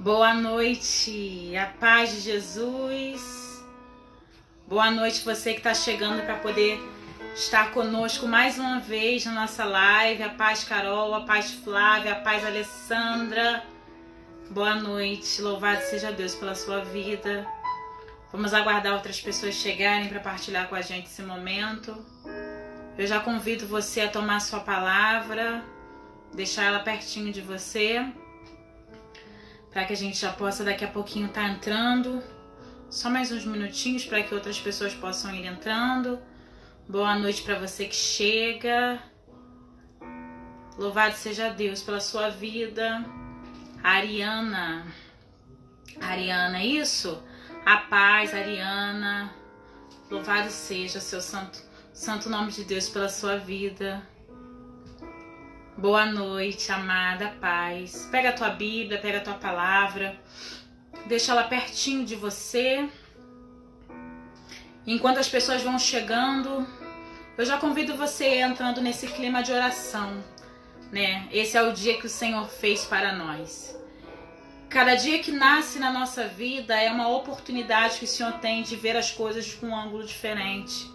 Boa noite, a paz de Jesus. Boa noite você que está chegando para poder estar conosco mais uma vez na nossa live. A paz Carol, a paz Flávia, a paz Alessandra. Boa noite, louvado seja Deus pela sua vida. Vamos aguardar outras pessoas chegarem para partilhar com a gente esse momento. Eu já convido você a tomar a sua palavra, deixar ela pertinho de você, para que a gente já possa daqui a pouquinho estar entrando. Só mais uns minutinhos para que outras pessoas possam ir entrando. Boa noite para você que chega. Louvado seja Deus pela sua vida. Ariana, é isso? A paz, Ariana. Louvado seja o seu santo nome de Deus pela sua vida. Boa noite, amada, paz. Pega a tua Bíblia, pega a tua palavra, deixa ela pertinho de você. Enquanto as pessoas vão chegando, eu já convido você entrando nesse clima de oração, né? Esse é o dia que o Senhor fez para nós. Cada dia que nasce na nossa vida é uma oportunidade que o Senhor tem de ver as coisas com um ângulo diferente,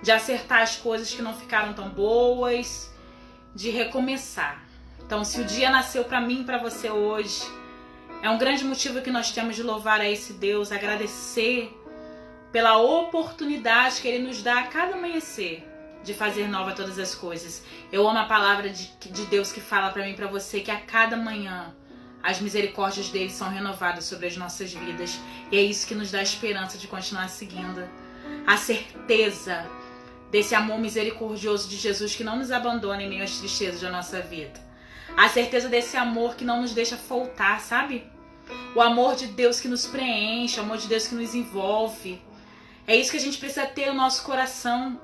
de acertar as coisas que não ficaram tão boas, de recomeçar. Então, se o dia nasceu para mim e para você hoje, é um grande motivo que nós temos de louvar a esse Deus, agradecer pela oportunidade que Ele nos dá a cada amanhecer de fazer nova todas as coisas. Eu amo a palavra de Deus que fala para mim e para você que a cada manhã as misericórdias dele são renovadas sobre as nossas vidas. E é isso que nos dá a esperança de continuar seguindo. A certeza desse amor misericordioso de Jesus que não nos abandona em meio às tristezas da nossa vida. A certeza desse amor que não nos deixa faltar, sabe? O amor de Deus que nos preenche, o amor de Deus que nos envolve. É isso que a gente precisa ter no nosso coração.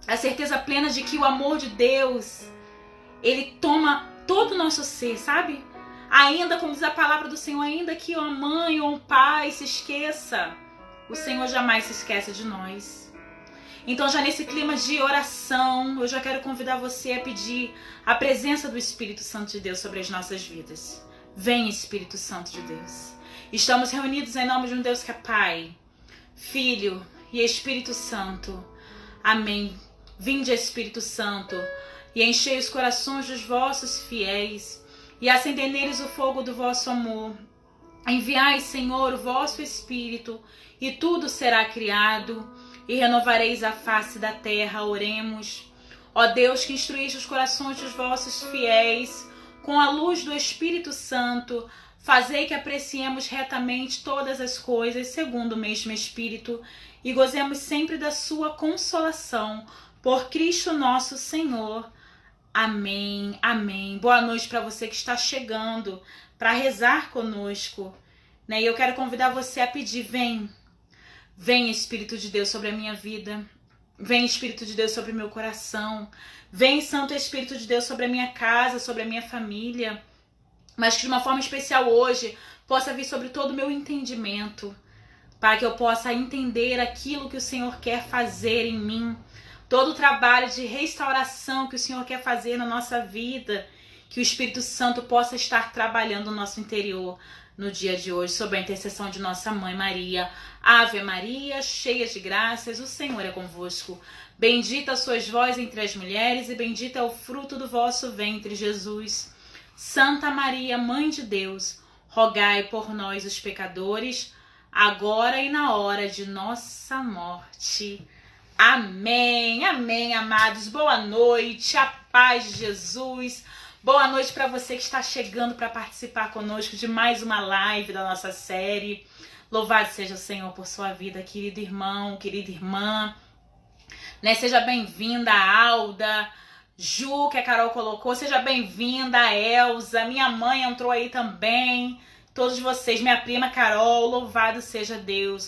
A certeza plena de que o amor de Deus, ele toma todo o nosso ser, sabe? Ainda, como diz a palavra do Senhor, ainda que uma mãe ou um pai se esqueça, o Senhor jamais se esquece de nós. Então, já nesse clima de oração, eu já quero convidar você a pedir a presença do Espírito Santo de Deus sobre as nossas vidas. Vem, Espírito Santo de Deus. Estamos reunidos em nome de um Deus que é Pai, Filho e Espírito Santo. Amém. Vinde, Espírito Santo, e enchei os corações dos vossos fiéis, e acendei neles o fogo do vosso amor. Enviai, Senhor, o vosso Espírito, e tudo será criado, e renovareis a face da terra. Oremos. Ó Deus, que instruíste os corações dos vossos fiéis com a luz do Espírito Santo, fazei que apreciemos retamente todas as coisas segundo o mesmo Espírito e gozemos sempre da sua consolação. Por Cristo nosso Senhor. Amém, amém. Boa noite para você que está chegando para rezar conosco, né? E eu quero convidar você a pedir, vem Espírito de Deus sobre a minha vida, vem Espírito de Deus sobre o meu coração, vem Santo Espírito de Deus sobre a minha casa, sobre a minha família, mas que de uma forma especial hoje possa vir sobre todo o meu entendimento, para que eu possa entender aquilo que o Senhor quer fazer em mim, todo o trabalho de restauração que o Senhor quer fazer na nossa vida, que o Espírito Santo possa estar trabalhando no nosso interior no dia de hoje, sob a intercessão de nossa Mãe Maria. Ave Maria, cheia de graças, o Senhor é convosco. Bendita sois vós entre as mulheres e bendito é o fruto do vosso ventre, Jesus. Santa Maria, Mãe de Deus, rogai por nós, os pecadores, agora e na hora de nossa morte. Amém, amém, amados. Boa noite, a paz de Jesus. Boa noite para você que está chegando para participar conosco de mais uma live da nossa série. Louvado seja o Senhor por sua vida, querido irmão, querida irmã. Né? Seja bem-vinda, Alda, Ju, que a Carol colocou. Seja bem-vinda, Elza. Minha mãe entrou aí também. Todos vocês, minha prima Carol, louvado seja Deus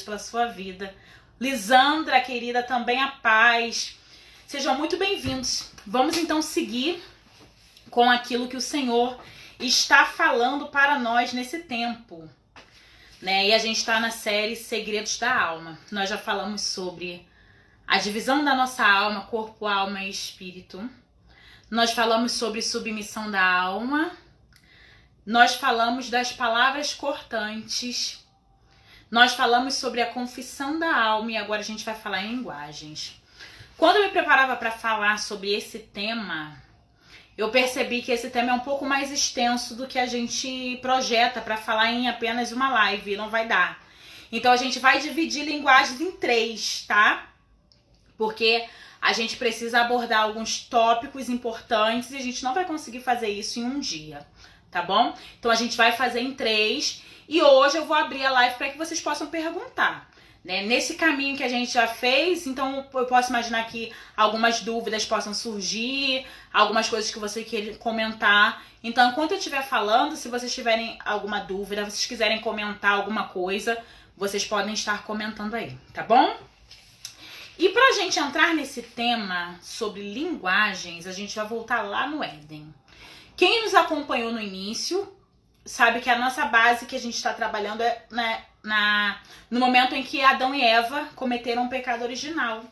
pela sua vida. Lisandra, querida, também a paz. Sejam muito bem-vindos. Vamos então seguir com aquilo que o Senhor está falando para nós nesse tempo, né? E a gente está na série Segredos da Alma. Nós já falamos sobre a divisão da nossa alma, corpo, alma e espírito. Nós falamos sobre submissão da alma, nós falamos das palavras cortantes, nós falamos sobre a confissão da alma e agora a gente vai falar em linguagens. Quando eu me preparava para falar sobre esse tema, eu percebi que esse tema é um pouco mais extenso do que a gente projeta para falar em apenas uma live, não vai dar. Então a gente vai dividir linguagens em 3, tá? Porque a gente precisa abordar alguns tópicos importantes e a gente não vai conseguir fazer isso em um dia, tá bom? Então a gente vai fazer em 3 e hoje eu vou abrir a live para que vocês possam perguntar, né? Nesse caminho que a gente já fez, então eu posso imaginar que algumas dúvidas possam surgir, algumas coisas que você quer comentar. Então, enquanto eu estiver falando, se vocês tiverem alguma dúvida, vocês quiserem comentar alguma coisa, vocês podem estar comentando aí, tá bom? E pra gente entrar nesse tema sobre linguagens, a gente vai voltar lá no Éden. Quem nos acompanhou no início sabe que a nossa base que a gente está trabalhando é no momento em que Adão e Eva cometeram um pecado original,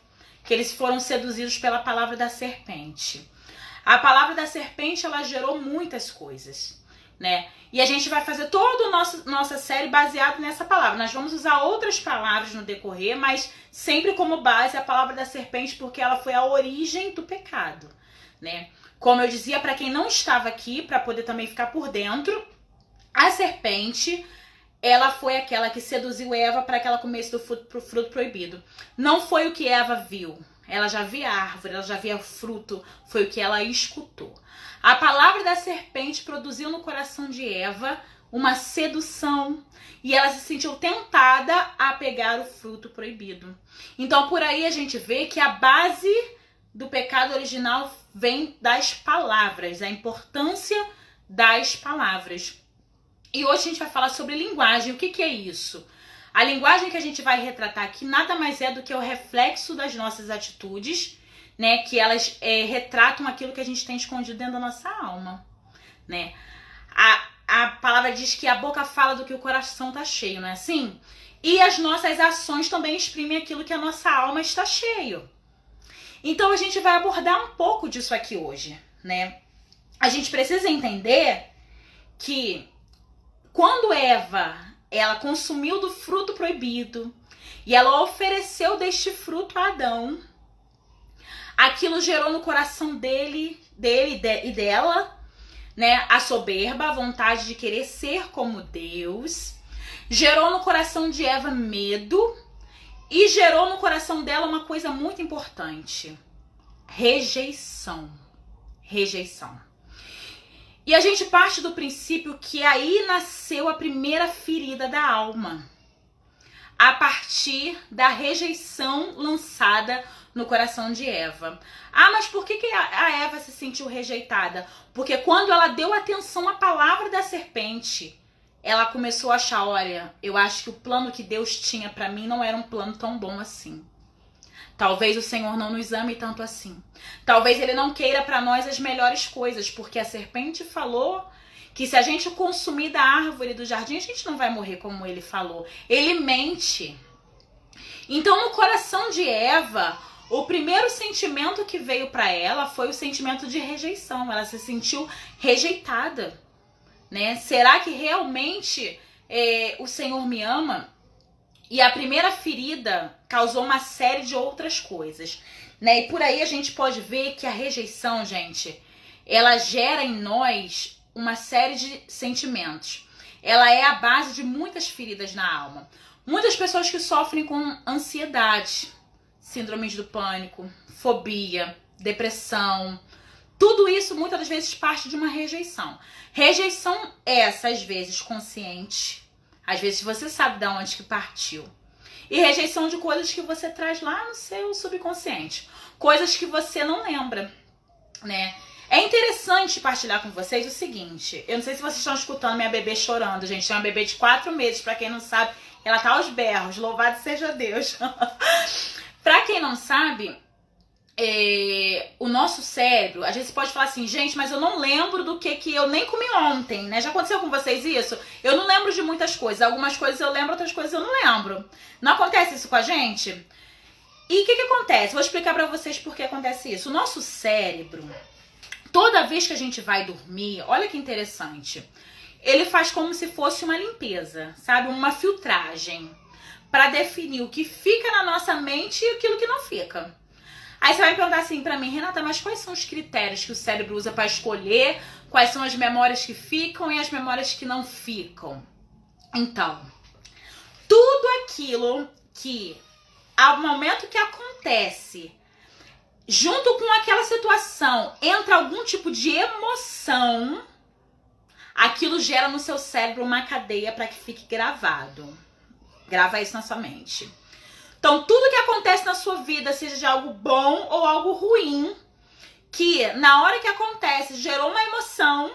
que eles foram seduzidos pela palavra da serpente. A palavra da serpente, ela gerou muitas coisas, né? E a gente vai fazer toda a nossa série baseada nessa palavra. Nós vamos usar outras palavras no decorrer, mas sempre como base a palavra da serpente, porque ela foi a origem do pecado, né? Como eu dizia, para quem não estava aqui, para poder também ficar por dentro, a serpente, ela foi aquela que seduziu Eva para que ela comesse do fruto proibido. Não foi o que Eva viu. Ela já via a árvore, ela já via o fruto. Foi o que ela escutou. A palavra da serpente produziu no coração de Eva uma sedução. E ela se sentiu tentada a pegar o fruto proibido. Então, por aí a gente vê que a base do pecado original vem das palavras. A importância das palavras. E hoje a gente vai falar sobre linguagem. O que é isso? A linguagem que a gente vai retratar aqui nada mais é do que o reflexo das nossas atitudes, né? Que elas retratam aquilo que a gente tem escondido dentro da nossa alma, né? A palavra diz que a boca fala do que o coração tá cheio, não é assim? E as nossas ações também exprimem aquilo que a nossa alma está cheio. Então a gente vai abordar um pouco disso aqui hoje, né? A gente precisa entender que quando Eva, ela consumiu do fruto proibido e ela ofereceu deste fruto a Adão, aquilo gerou no coração dele e dela, né, a soberba, a vontade de querer ser como Deus, gerou no coração de Eva medo e gerou no coração dela uma coisa muito importante: rejeição. Rejeição. E a gente parte do princípio que aí nasceu a primeira ferida da alma, a partir da rejeição lançada no coração de Eva. Ah, mas por que a Eva se sentiu rejeitada? Porque quando ela deu atenção à palavra da serpente, ela começou a achar, olha, eu acho que o plano que Deus tinha para mim não era um plano tão bom assim. Talvez o Senhor não nos ame tanto assim. Talvez Ele não queira para nós as melhores coisas, porque a serpente falou que se a gente consumir da árvore do jardim, a gente não vai morrer como Ele falou. Ele mente. Então, no coração de Eva, o primeiro sentimento que veio para ela foi o sentimento de rejeição. Ela se sentiu rejeitada, né? Será que realmente o Senhor me ama? E a primeira ferida causou uma série de outras coisas, né? E por aí a gente pode ver que a rejeição, gente, ela gera em nós uma série de sentimentos. Ela é a base de muitas feridas na alma. Muitas pessoas que sofrem com ansiedade, síndromes do pânico, fobia, depressão, tudo isso muitas das vezes parte de uma rejeição. Rejeição essa, às vezes, consciente. Às vezes você sabe de onde que partiu. E rejeição de coisas que você traz lá no seu subconsciente. Coisas que você não lembra, né? É interessante partilhar com vocês o seguinte. Eu não sei se vocês estão escutando minha bebê chorando, gente. É uma bebê de 4 meses, pra quem não sabe. Ela tá aos berros. Louvado seja Deus. Pra quem não sabe, o nosso cérebro, às vezes pode falar assim, gente, mas eu não lembro do que eu nem comi ontem, né? Já aconteceu com vocês isso? Eu não lembro de muitas coisas. Algumas coisas eu lembro, outras coisas eu não lembro. Não acontece isso com a gente? E o que acontece? Vou explicar pra vocês por que acontece isso. O nosso cérebro, toda vez que a gente vai dormir, olha que interessante. ele faz como se fosse uma limpeza, sabe? Uma filtragem para definir o que fica na nossa mente e aquilo que não fica. Aí você vai me perguntar assim pra mim, Renata, mas quais são os critérios que o cérebro usa para escolher quais são as memórias que ficam e as memórias que não ficam? Então, tudo aquilo que, ao momento que acontece, junto com aquela situação, entra algum tipo de emoção, aquilo gera no seu cérebro uma cadeia para que fique gravado. Grava isso na sua mente. Então, tudo que acontece na sua vida, seja de algo bom ou algo ruim, que na hora que acontece gerou uma emoção,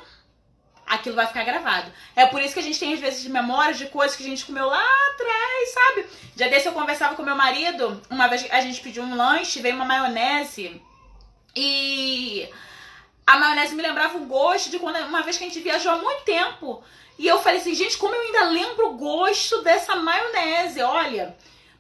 aquilo vai ficar gravado. É por isso que a gente tem, às vezes, memórias de coisas que a gente comeu lá atrás, sabe? Já desse eu conversava com meu marido, uma vez a gente pediu um lanche, veio uma maionese, e a maionese me lembrava o gosto de quando uma vez que a gente viajou há muito tempo. E eu falei assim, gente, como eu ainda lembro o gosto dessa maionese, olha.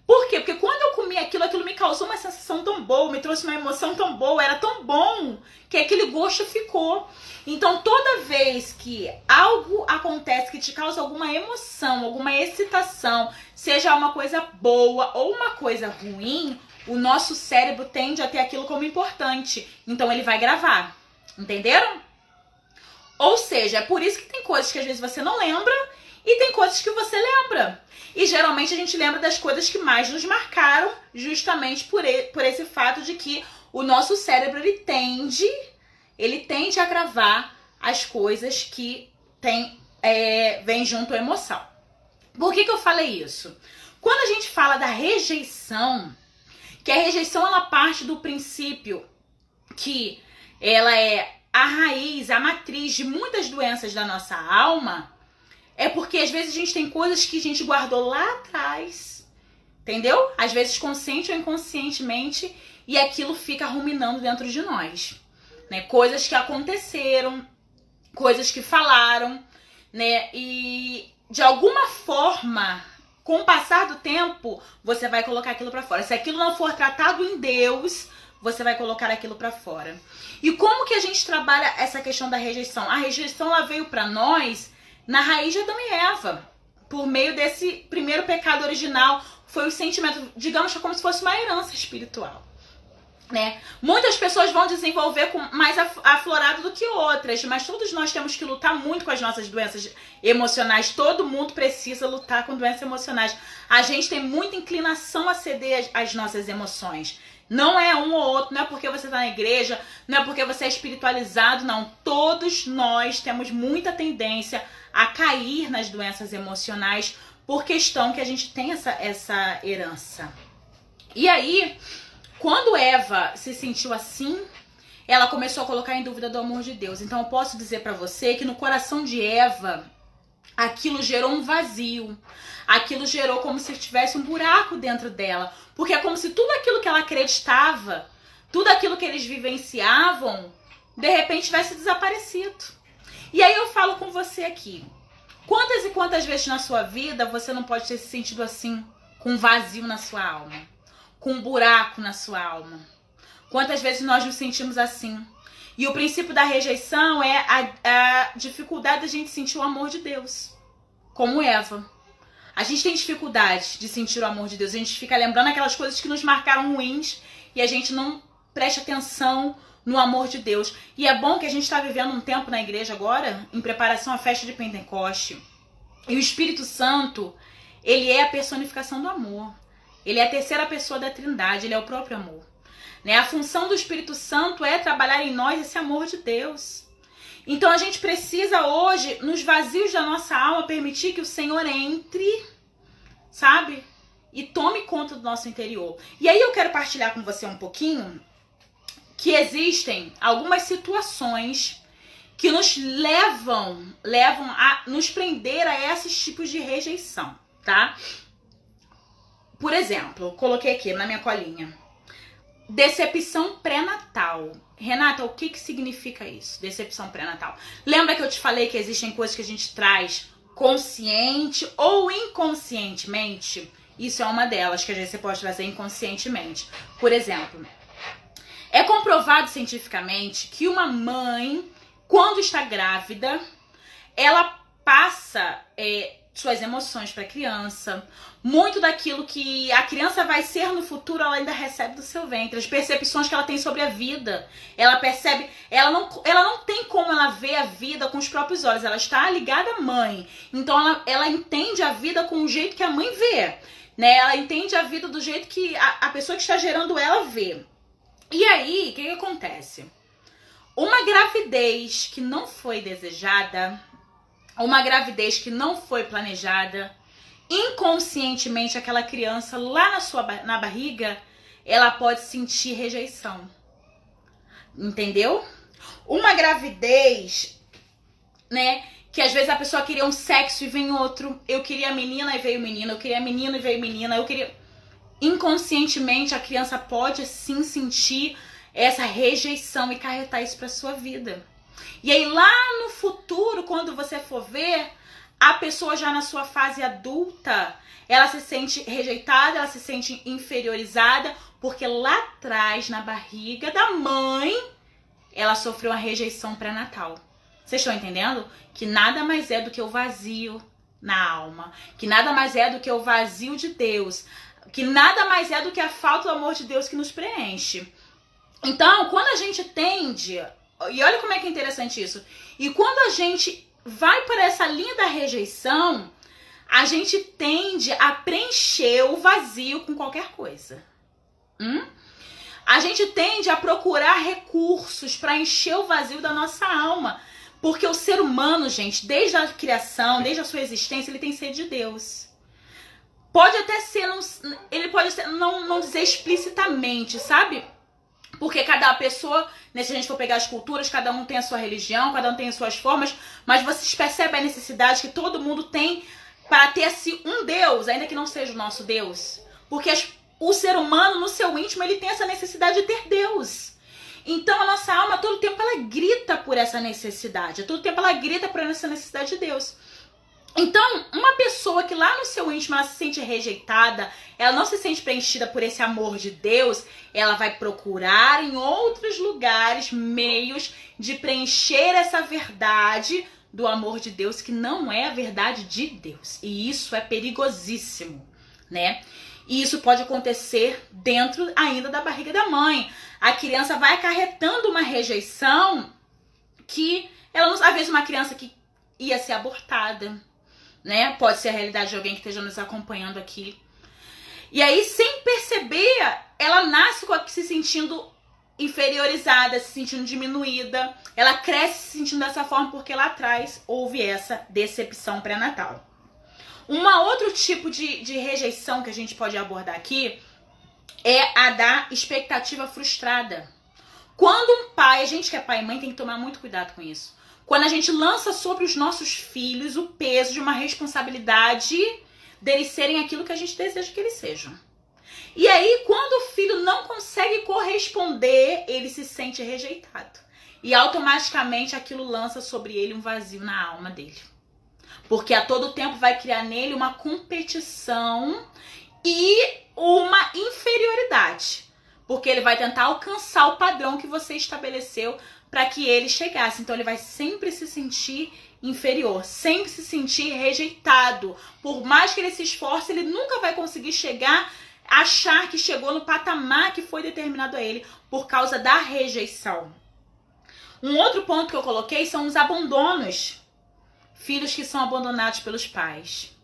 Por quê? Porque quando eu comi aquilo me causou uma sensação tão boa, me trouxe uma emoção tão boa, era tão bom que aquele gosto ficou. Então, toda vez que algo acontece que te causa alguma emoção, alguma excitação, seja uma coisa boa ou uma coisa ruim, o nosso cérebro tende a ter aquilo como importante. Então, ele vai gravar. Entenderam? Ou seja, é por isso que tem coisas que às vezes você não lembra e tem coisas que você lembra. E geralmente a gente lembra das coisas que mais nos marcaram, justamente por esse fato de que o nosso cérebro ele tende a gravar as coisas que vem junto à emoção. Por que eu falei isso? Quando a gente fala da rejeição, que a rejeição ela parte do princípio que ela é a raiz, a matriz de muitas doenças da nossa alma, é porque às vezes a gente tem coisas que a gente guardou lá atrás, entendeu? Às vezes consciente ou inconscientemente, e aquilo fica ruminando dentro de nós, né? Coisas que aconteceram, coisas que falaram, né? E de alguma forma, com o passar do tempo, você vai colocar aquilo pra fora. Se aquilo não for tratado em Deus, você vai colocar aquilo pra fora. E como que a gente trabalha essa questão da rejeição? A rejeição ela veio pra nós na raiz de Adão e Eva, por meio desse primeiro pecado original, foi o sentimento, digamos que é como se fosse uma herança espiritual, né? Muitas pessoas vão desenvolver com mais aflorado do que outras, mas todos nós temos que lutar muito com as nossas doenças emocionais, todo mundo precisa lutar com doenças emocionais. A gente tem muita inclinação a ceder às nossas emoções. Não é um ou outro, não é porque você está na igreja, não é porque você é espiritualizado, não. Todos nós temos muita tendência a cair nas doenças emocionais por questão que a gente tem essa herança. E aí, quando Eva se sentiu assim, ela começou a colocar em dúvida do amor de Deus. Então eu posso dizer para você que no coração de Eva, aquilo gerou um vazio. Aquilo gerou como se tivesse um buraco dentro dela. Porque é como se tudo aquilo que ela acreditava, tudo aquilo que eles vivenciavam, de repente tivesse desaparecido. E aí eu falo com você aqui. Quantas e quantas vezes na sua vida você não pode ter se sentido assim, com um vazio na sua alma? Com um buraco na sua alma? Quantas vezes nós nos sentimos assim? E o princípio da rejeição é a dificuldade da gente sentir o amor de Deus. Como Eva. A gente tem dificuldade de sentir o amor de Deus. A gente fica lembrando aquelas coisas que nos marcaram ruins e a gente não presta atenção no amor de Deus. E é bom que a gente está vivendo um tempo na igreja agora, em preparação à festa de Pentecoste. E o Espírito Santo, ele é a personificação do amor. Ele é a terceira pessoa da Trindade, ele é o próprio amor. Né? A função do Espírito Santo é trabalhar em nós esse amor de Deus. Então a gente precisa hoje, nos vazios da nossa alma, permitir que o Senhor entre, sabe? E tome conta do nosso interior. E aí eu quero partilhar com você um pouquinho que existem algumas situações que nos levam a nos prender a esses tipos de rejeição, tá? Por exemplo, coloquei aqui na minha colinha. Decepção pré-natal. Renata, o que significa isso? Decepção pré-natal. Lembra que eu te falei que existem coisas que a gente traz consciente ou inconscientemente? Isso é uma delas, que às vezes você pode trazer inconscientemente. Por exemplo, é comprovado cientificamente que uma mãe, quando está grávida, ela passa suas emoções para a criança. Muito daquilo que a criança vai ser no futuro, ela ainda recebe do seu ventre. As percepções que ela tem sobre a vida. Ela percebe, ela não tem como ela ver a vida com os próprios olhos. Ela está ligada à mãe. Então ela entende a vida com o jeito que a mãe vê. Né? Ela entende a vida do jeito que a pessoa que está gerando ela vê. E aí, o que acontece? Uma gravidez que não foi desejada, uma gravidez que não foi planejada, inconscientemente aquela criança lá na barriga, ela pode sentir rejeição. Entendeu? Uma gravidez, né, que às vezes a pessoa queria um sexo e vem outro. Eu queria menina e veio menina, eu queria menino e veio menina, eu queria... Inconscientemente a criança pode sim sentir essa rejeição e carregar isso para sua vida. E aí lá no futuro, quando você for ver, a pessoa já na sua fase adulta, ela se sente rejeitada, ela se sente inferiorizada, porque lá atrás, na barriga da mãe, ela sofreu uma rejeição pré-natal. Vocês estão entendendo? Que nada mais é do que o vazio na alma, que nada mais é do que o vazio de Deus, que nada mais é do que a falta do amor de Deus que nos preenche. Então, quando a gente tende, e olha como é que é interessante isso, e quando a gente vai para essa linha da rejeição, a gente tende a preencher o vazio com qualquer coisa. A gente tende a procurar recursos para encher o vazio da nossa alma, porque o ser humano, gente, desde a criação, desde a sua existência, ele tem sede de Deus. Pode até ser, ele pode não dizer explicitamente, sabe? Porque cada pessoa, né, se a gente for pegar as culturas, cada um tem a sua religião, cada um tem as suas formas, mas vocês percebem a necessidade que todo mundo tem para ter assim, um Deus, ainda que não seja o nosso Deus. Porque o ser humano, no seu íntimo, ele tem essa necessidade de ter Deus. Então a nossa alma, todo tempo, ela grita por essa necessidade. Todo tempo ela grita por essa necessidade de Deus. Então, uma pessoa que lá no seu íntimo ela se sente rejeitada, ela não se sente preenchida por esse amor de Deus, ela vai procurar em outros lugares meios de preencher essa verdade do amor de Deus, que não é a verdade de Deus. E isso é perigosíssimo, né? E isso pode acontecer dentro ainda da barriga da mãe. A criança vai acarretando uma rejeição que, ela não, às vezes, uma criança que ia ser abortada, né? Pode ser a realidade de alguém que esteja nos acompanhando aqui. E aí, sem perceber, ela nasce se sentindo inferiorizada, se sentindo diminuída. Ela cresce se sentindo dessa forma porque lá atrás houve essa decepção pré-natal. Outro tipo de rejeição que a gente pode abordar aqui é a da expectativa frustrada. Quando um pai, a gente que é pai e mãe tem que tomar muito cuidado com isso. Quando a gente lança sobre os nossos filhos o peso de uma responsabilidade deles serem aquilo que a gente deseja que eles sejam. E aí, quando o filho não consegue corresponder, ele se sente rejeitado. E automaticamente aquilo lança sobre ele um vazio na alma dele. Porque a todo tempo vai criar nele uma competição e uma inferioridade. Porque ele vai tentar alcançar o padrão que você estabeleceu para que ele chegasse. Então ele vai sempre se sentir inferior, sempre se sentir rejeitado. Por mais que ele se esforce, ele nunca vai conseguir chegar, achar que chegou no patamar que foi determinado a ele por causa da rejeição. Um outro ponto que eu coloquei são os abandonos. Filhos que são abandonados pelos pais.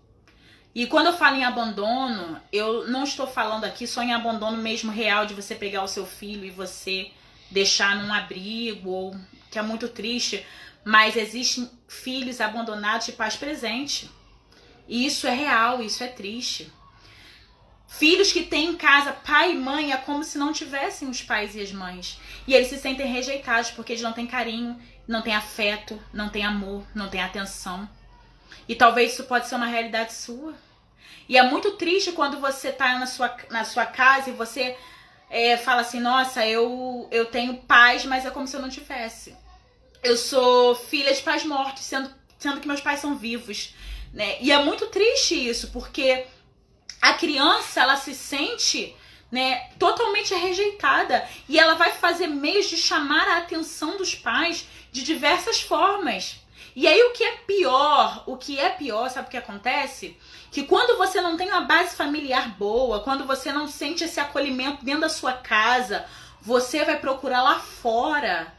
E quando eu falo em abandono, eu não estou falando aqui só em abandono mesmo real, de você pegar o seu filho e você deixar num abrigo, ou que é muito triste, mas existem filhos abandonados de pais presentes. E isso é real, isso é triste. Filhos que têm em casa pai e mãe, é como se não tivessem os pais e as mães. E eles se sentem rejeitados porque eles não têm carinho, não têm afeto, não têm amor, não têm atenção. E talvez isso pode ser uma realidade sua. E é muito triste quando você está na sua casa e você fala assim, nossa, eu tenho pais, mas é como se eu não tivesse. Eu sou filha de pais mortos, sendo que meus pais são vivos, né? E é muito triste isso, porque a criança, ela se sente, né, totalmente rejeitada. E ela vai fazer meios de chamar a atenção dos pais de diversas formas. E aí o que é pior, sabe o que acontece? Que quando você não tem uma base familiar boa, quando você não sente esse acolhimento dentro da sua casa, você vai procurar lá fora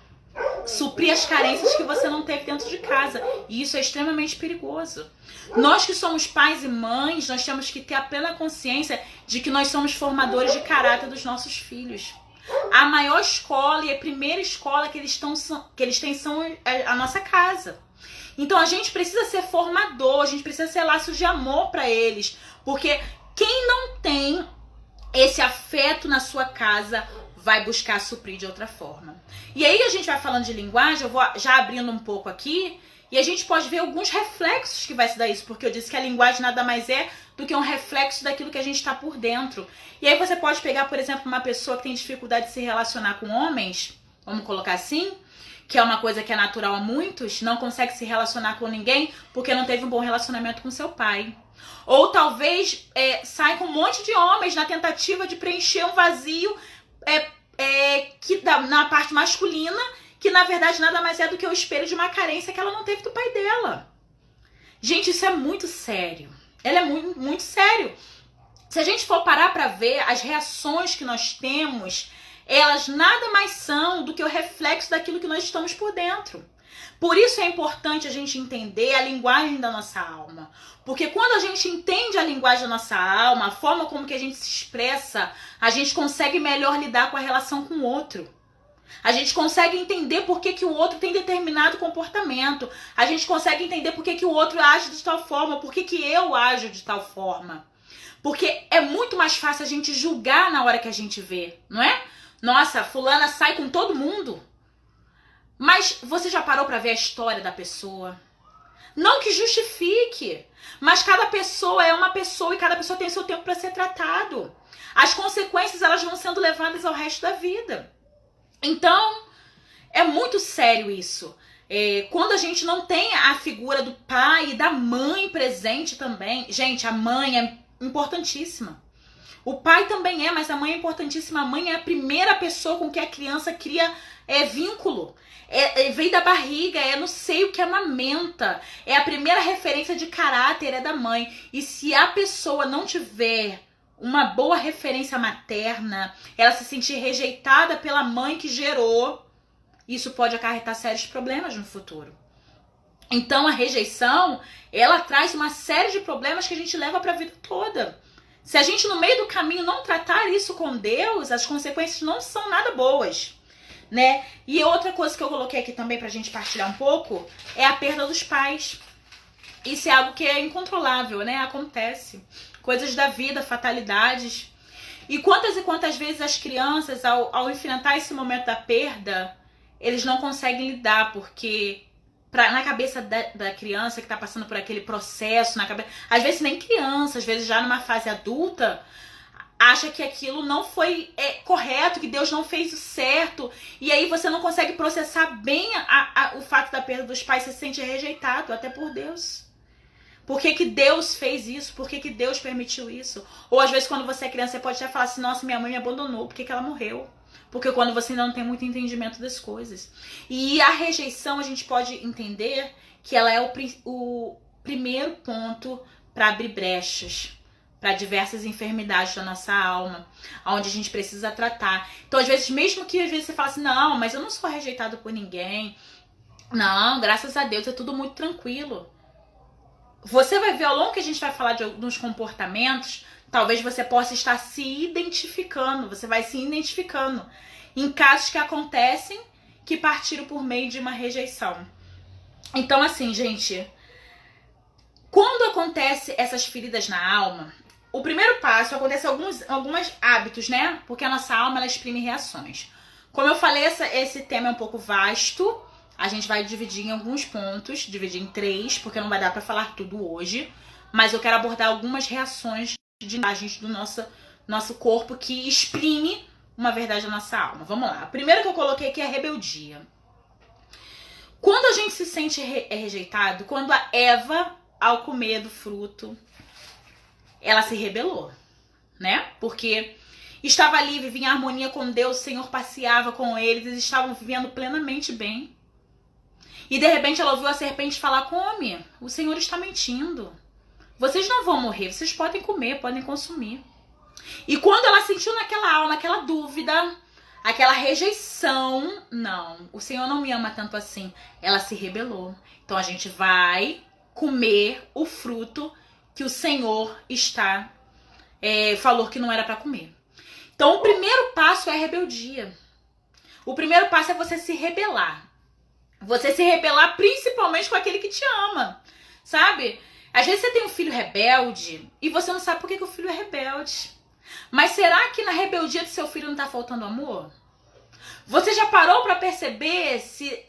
suprir as carências que você não teve dentro de casa. E isso é extremamente perigoso. Nós que somos pais e mães, nós temos que ter a plena consciência de que nós somos formadores de caráter dos nossos filhos. A maior escola e a primeira escola que eles têm são a nossa casa. Então a gente precisa ser formador, a gente precisa ser laço de amor para eles. Porque quem não tem esse afeto na sua casa vai buscar suprir de outra forma. E aí a gente vai falando de linguagem, eu vou já abrindo um pouco aqui, e a gente pode ver alguns reflexos que vai se dar isso, porque eu disse que a linguagem nada mais é do que um reflexo daquilo que a gente está por dentro. E aí você pode pegar, por exemplo, uma pessoa que tem dificuldade de se relacionar com homens, vamos colocar assim, que é uma coisa que é natural a muitos, não consegue se relacionar com ninguém porque não teve um bom relacionamento com seu pai. Ou talvez sai com um monte de homens na tentativa de preencher um vazio na parte masculina, que na verdade nada mais é do que o espelho de uma carência que ela não teve do pai dela. Gente, isso é muito sério. Ela é muito, muito sério. Se a gente for parar para ver as reações que nós temos, elas nada mais são do que o reflexo daquilo que nós estamos por dentro. Por isso é importante a gente entender a linguagem da nossa alma. Porque quando a gente entende a linguagem da nossa alma, a forma como que a gente se expressa, a gente consegue melhor lidar com a relação com o outro. A gente consegue entender por que o outro tem determinado comportamento. A gente consegue entender por que o outro age de tal forma, por que eu ajo de tal forma. Porque é muito mais fácil a gente julgar na hora que a gente vê, não é? Nossa, fulana sai com todo mundo. Mas você já parou para ver a história da pessoa? Não que justifique, mas cada pessoa é uma pessoa e cada pessoa tem seu tempo para ser tratado. As consequências elas vão sendo levadas ao resto da vida. Então, é muito sério isso. Quando a gente não tem a figura do pai e da mãe presente também. Gente, a mãe é importantíssima. O pai também mas a mãe é importantíssima. A mãe é a primeira pessoa com que a criança cria vínculo. Vem da barriga, no seio que amamenta. É a primeira referência de caráter, da mãe. E se a pessoa não tiver uma boa referência materna, ela se sentir rejeitada pela mãe que gerou, isso pode acarretar sérios problemas no futuro. Então a rejeição, ela traz uma série de problemas que a gente leva para a vida toda. Se a gente no meio do caminho não tratar isso com Deus, as consequências não são nada boas, né? E outra coisa que eu coloquei aqui também pra gente partilhar um pouco é a perda dos pais. Isso é algo que é incontrolável, né? Acontece. Coisas da vida, fatalidades. E quantas vezes as crianças, ao enfrentar esse momento da perda, eles não conseguem lidar, porque na cabeça da criança que tá passando por aquele processo, às vezes nem criança, às vezes já numa fase adulta, acha que aquilo não foi correto, que Deus não fez o certo, e aí você não consegue processar bem o fato da perda dos pais, você se sente rejeitado até por Deus. Por que Deus fez isso? Por que Deus permitiu isso? Ou às vezes quando você é criança, você pode até falar assim, nossa, minha mãe me abandonou, por que ela morreu? Porque quando você ainda não tem muito entendimento das coisas. E a rejeição, a gente pode entender que ela é o primeiro ponto para abrir brechas para diversas enfermidades da nossa alma, onde a gente precisa tratar. Então, às vezes, mesmo que às vezes você fala assim, não, mas eu não sou rejeitado por ninguém. Não, graças a Deus, é tudo muito tranquilo. Você vai ver ao longo que a gente vai falar de alguns comportamentos, talvez você possa estar se identificando, você vai se identificando em casos que acontecem que partiram por meio de uma rejeição. Então, assim, gente, quando acontece essas feridas na alma, o primeiro passo, acontece alguns hábitos, né? Porque a nossa alma, ela exprime reações. Como eu falei, esse tema é um pouco vasto. A gente vai dividir em alguns pontos, dividir em 3, porque não vai dar pra falar tudo hoje. Mas eu quero abordar algumas reações de imagens do nosso corpo que exprime uma verdade da nossa alma. Vamos lá. A primeira que eu coloquei aqui é a rebeldia. Quando a gente se sente rejeitado, quando a Eva, ao comer do fruto, ela se rebelou, né? Porque estava ali, vivia em harmonia com Deus, o Senhor passeava com eles estavam vivendo plenamente bem. E de repente ela ouviu a serpente falar: come, o Senhor está mentindo. Vocês não vão morrer, vocês podem comer, podem consumir. E quando ela sentiu naquela alma, aquela dúvida, aquela rejeição, não, o Senhor não me ama tanto assim, ela se rebelou. Então a gente vai comer o fruto que o Senhor falou que não era para comer. Então o primeiro passo é a rebeldia. O primeiro passo é você se rebelar. Você se rebelar principalmente com aquele que te ama, sabe? Às vezes você tem um filho rebelde e você não sabe por que o filho é rebelde. Mas será que na rebeldia do seu filho não tá faltando amor? Você já parou para perceber se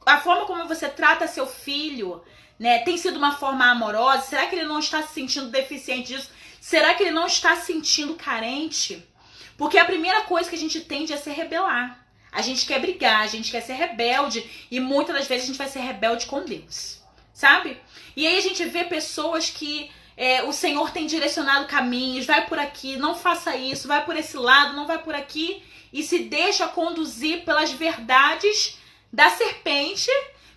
a forma como você trata seu filho, né, tem sido uma forma amorosa? Será que ele não está se sentindo deficiente disso? Será que ele não está se sentindo carente? Porque a primeira coisa que a gente tende é se rebelar. A gente quer brigar, a gente quer ser rebelde e muitas das vezes a gente vai ser rebelde com Deus, sabe? E aí a gente vê pessoas que o Senhor tem direcionado caminhos, vai por aqui, não faça isso, vai por esse lado, não vai por aqui, e se deixa conduzir pelas verdades da serpente,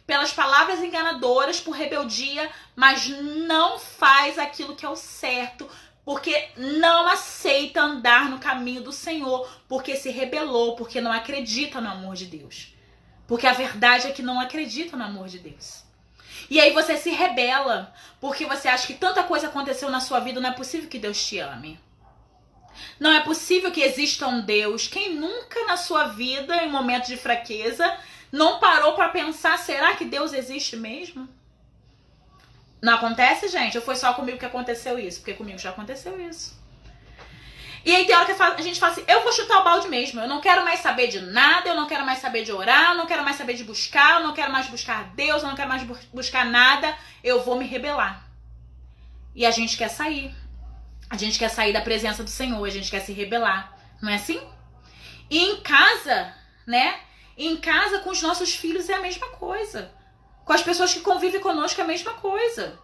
pelas palavras enganadoras, por rebeldia, mas não faz aquilo que é o certo, porque não aceita andar no caminho do Senhor, porque se rebelou, porque não acredita no amor de Deus. Porque a verdade é que não acredita no amor de Deus. E aí você se rebela, porque você acha que tanta coisa aconteceu na sua vida, não é possível que Deus te ame. Não é possível que exista um Deus. Quem nunca na sua vida, em momentos de fraqueza, não parou para pensar, será que Deus existe mesmo? Não acontece, gente? Ou foi só comigo que aconteceu isso? Porque comigo já aconteceu isso. E aí tem hora que a gente fala assim, eu vou chutar o balde mesmo, eu não quero mais saber de nada, eu não quero mais saber de orar, eu não quero mais saber de buscar, eu não quero mais buscar Deus, eu não quero mais buscar nada, eu vou me rebelar. E a gente quer sair. A gente quer sair da presença do Senhor, a gente quer se rebelar. Não é assim? E em casa, né? Em casa com os nossos filhos é a mesma coisa. Com as pessoas que convivem conosco é a mesma coisa.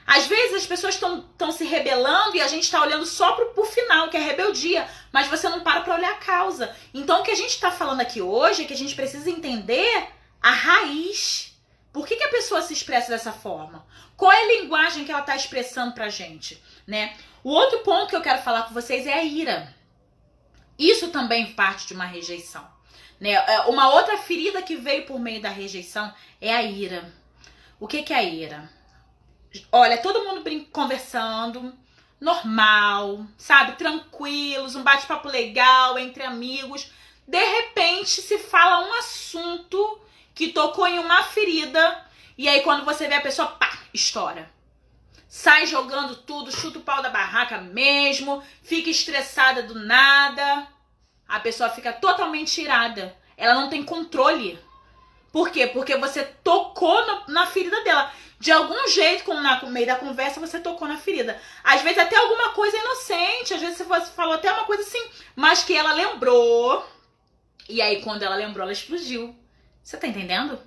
Às vezes as pessoas estão se rebelando e a gente está olhando só pro final, que é a rebeldia, mas você não para olhar a causa. Então o que a gente está falando aqui hoje é que a gente precisa entender a raiz. Por que a pessoa se expressa dessa forma? Qual é a linguagem que ela está expressando pra gente, né? O outro ponto que eu quero falar com vocês é a ira. Isso também parte de uma rejeição, né? Uma outra ferida que veio por meio da rejeição é a ira. O que é a ira? Olha, todo mundo conversando, normal, sabe? Tranquilos, um bate-papo legal entre amigos. De repente se fala um assunto que tocou em uma ferida e aí quando você vê a pessoa, pá, estoura. Sai jogando tudo, chuta o pau da barraca mesmo, fica estressada do nada. A pessoa fica totalmente irada. Ela não tem controle. Por quê? Porque você tocou na ferida dela. De algum jeito, no meio da conversa, você tocou na ferida. Às vezes até alguma coisa inocente. Às vezes você falou até uma coisa assim, mas que ela lembrou. E aí, quando ela lembrou, ela explodiu. Você tá entendendo?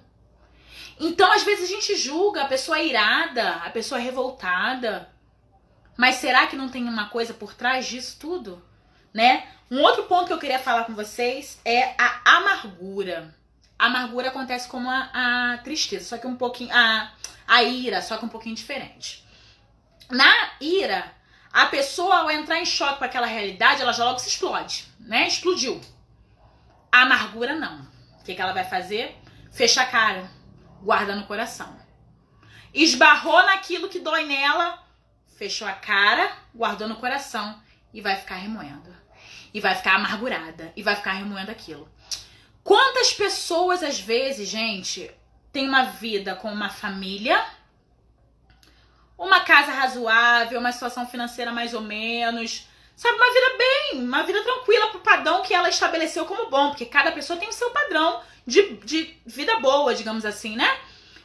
Então, às vezes a gente julga a pessoa irada, a pessoa revoltada. Mas será que não tem uma coisa por trás disso tudo? Né? Um outro ponto que eu queria falar com vocês é a amargura. A amargura acontece como a tristeza, só que um pouquinho... A ira, só que um pouquinho diferente. Na ira, a pessoa, ao entrar em choque com aquela realidade, ela já logo se explode, né? Explodiu. A amargura, não. O que ela vai fazer? Fecha a cara, guarda no coração. Esbarrou naquilo que dói nela, fechou a cara, guardou no coração e vai ficar remoendo. E vai ficar amargurada, e vai ficar remoendo aquilo. Quantas pessoas, às vezes, gente... tem uma vida com uma família, uma casa razoável, uma situação financeira mais ou menos, sabe, uma vida tranquila pro padrão que ela estabeleceu como bom, porque cada pessoa tem o seu padrão de vida boa, digamos assim, né?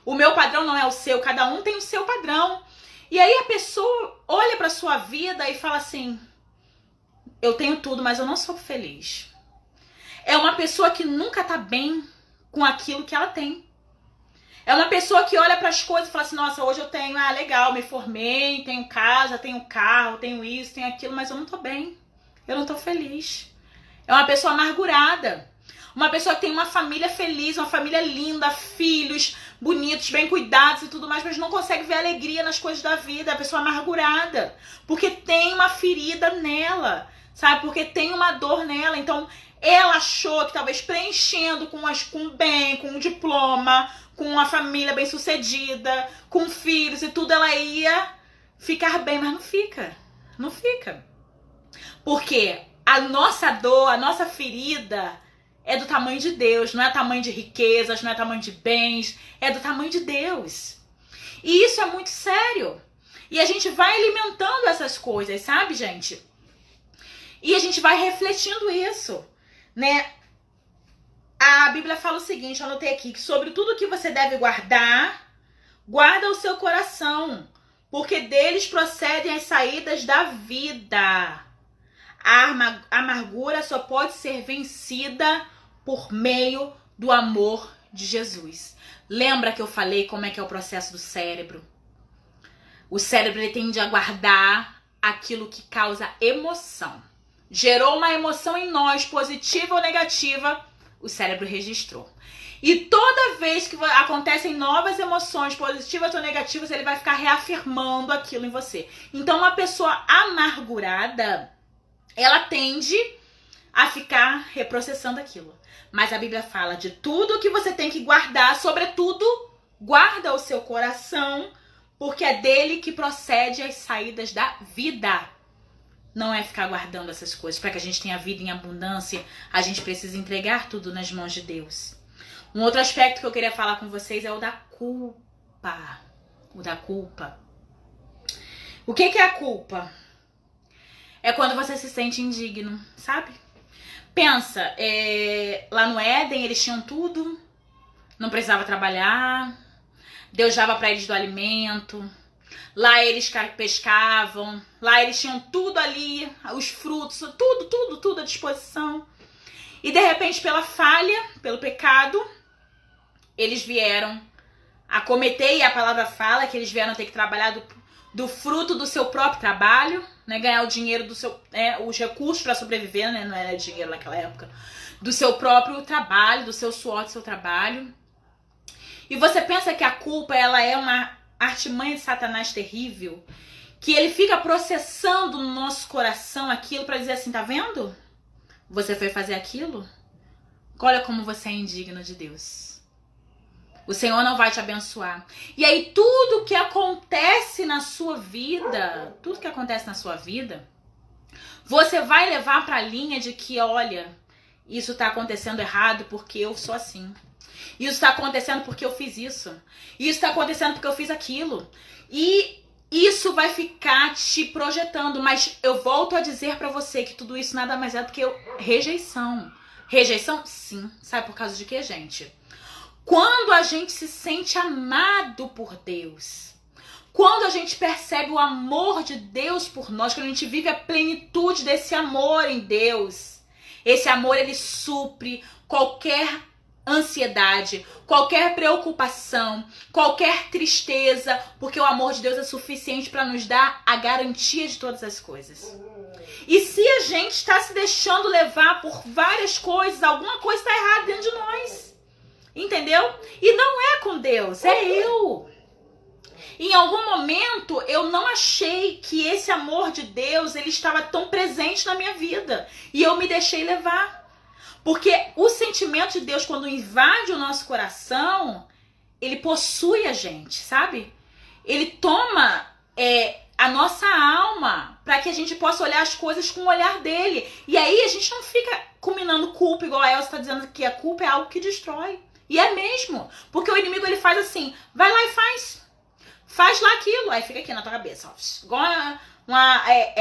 O meu padrão não é o seu, cada um tem o seu padrão. E aí a pessoa olha pra sua vida e fala assim, eu tenho tudo, mas eu não sou feliz. É uma pessoa que nunca tá bem com aquilo que ela tem. É uma pessoa que olha para as coisas e fala assim, nossa, hoje eu tenho, legal, me formei, tenho casa, tenho carro, tenho isso, tenho aquilo, mas eu não tô bem. Eu não tô feliz. É uma pessoa amargurada. Uma pessoa que tem uma família feliz, uma família linda, filhos bonitos, bem cuidados e tudo mais, mas não consegue ver alegria nas coisas da vida. A pessoa amargurada, porque tem uma ferida nela, sabe? Porque tem uma dor nela. Então, ela achou que talvez preenchendo com bem, com um diploma, com uma família bem sucedida, com filhos e tudo, ela ia ficar bem, mas não fica. Não fica. Porque a nossa dor, a nossa ferida é do tamanho de Deus, não é tamanho de riquezas, não é tamanho de bens, é do tamanho de Deus. E isso é muito sério. E a gente vai alimentando essas coisas, sabe, gente? E a gente vai refletindo isso, né? A Bíblia fala o seguinte, eu anotei aqui, que sobre tudo que você deve guardar, guarda o seu coração, porque deles procedem as saídas da vida. A amargura só pode ser vencida por meio do amor de Jesus. Lembra que eu falei como é que é o processo do cérebro? O cérebro ele tende a guardar aquilo que causa emoção. Gerou uma emoção em nós, positiva ou negativa, o cérebro registrou. E toda vez que acontecem novas emoções, positivas ou negativas, ele vai ficar reafirmando aquilo em você. Então, uma pessoa amargurada, ela tende a ficar reprocessando aquilo. Mas a Bíblia fala de tudo que você tem que guardar, sobretudo, guarda o seu coração, porque é dele que procede as saídas da vida. Não é ficar guardando essas coisas. Para que a gente tenha vida em abundância, a gente precisa entregar tudo nas mãos de Deus. Um outro aspecto que eu queria falar com vocês é o da culpa. O da culpa. O que é a culpa? É quando você se sente indigno, sabe? Pensa, lá no Éden eles tinham tudo, não precisava trabalhar, Deus dava para eles do alimento, lá eles pescavam, lá eles tinham tudo ali, os frutos, tudo à disposição. E de repente, pela falha, pelo pecado, eles vieram a cometer, e a palavra fala que eles vieram ter que trabalhar do fruto do seu próprio trabalho, né, ganhar o dinheiro do seu, os recursos para sobreviver, né, não era dinheiro naquela época, do seu próprio trabalho, do seu suor, do seu trabalho. E você pensa que a culpa ela é uma artimanha de Satanás terrível, que ele fica processando no nosso coração aquilo para dizer assim, tá vendo? Você foi fazer aquilo? Olha como você é indigno de Deus. O Senhor não vai te abençoar. E aí tudo que acontece na sua vida, você vai levar para a linha de que, olha, isso está acontecendo errado porque eu sou assim. Isso está acontecendo porque eu fiz isso. Isso está acontecendo porque eu fiz aquilo. E isso vai ficar te projetando. Mas eu volto a dizer para você que tudo isso nada mais é do que rejeição. Rejeição? Sim. Sabe por causa de quê, gente? Quando a gente se sente amado por Deus, quando a gente percebe o amor de Deus por nós, quando a gente vive a plenitude desse amor em Deus, esse amor ele supre qualquer ansiedade, qualquer preocupação, qualquer tristeza, porque o amor de Deus é suficiente para nos dar a garantia de todas as coisas. E se a gente está se deixando levar por várias coisas, alguma coisa está errada dentro de nós. Entendeu? E não é com Deus, é eu. Em algum momento eu não achei que esse amor de Deus ele estava tão presente na minha vida. E eu me deixei levar. Porque o sentimento de Deus, quando invade o nosso coração, ele possui a gente, sabe? Ele toma a nossa alma para que a gente possa olhar as coisas com o olhar dele. E aí a gente não fica combinando culpa, igual a Elsa está dizendo que a culpa é algo que destrói. E é mesmo, porque o inimigo ele faz assim, vai lá e faz lá aquilo, aí fica aqui na tua cabeça, ó.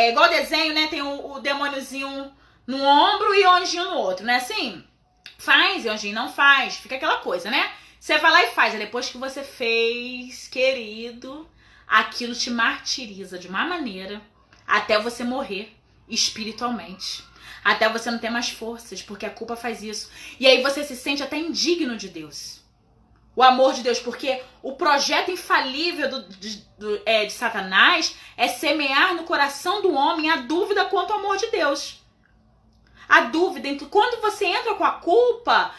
Igual desenho, né, tem o demôniozinho no ombro e o anjinho no outro, né, assim, faz e o anjinho não faz, fica aquela coisa, né, você vai lá e faz, aí depois que você fez, querido, aquilo te martiriza de uma maneira até você morrer espiritualmente. Até você não ter mais forças, porque a culpa faz isso. E aí você se sente até indigno de Deus. O amor de Deus, porque o projeto infalível de Satanás é semear no coração do homem a dúvida quanto ao amor de Deus. a dúvida. Então, quando você entra com a culpa,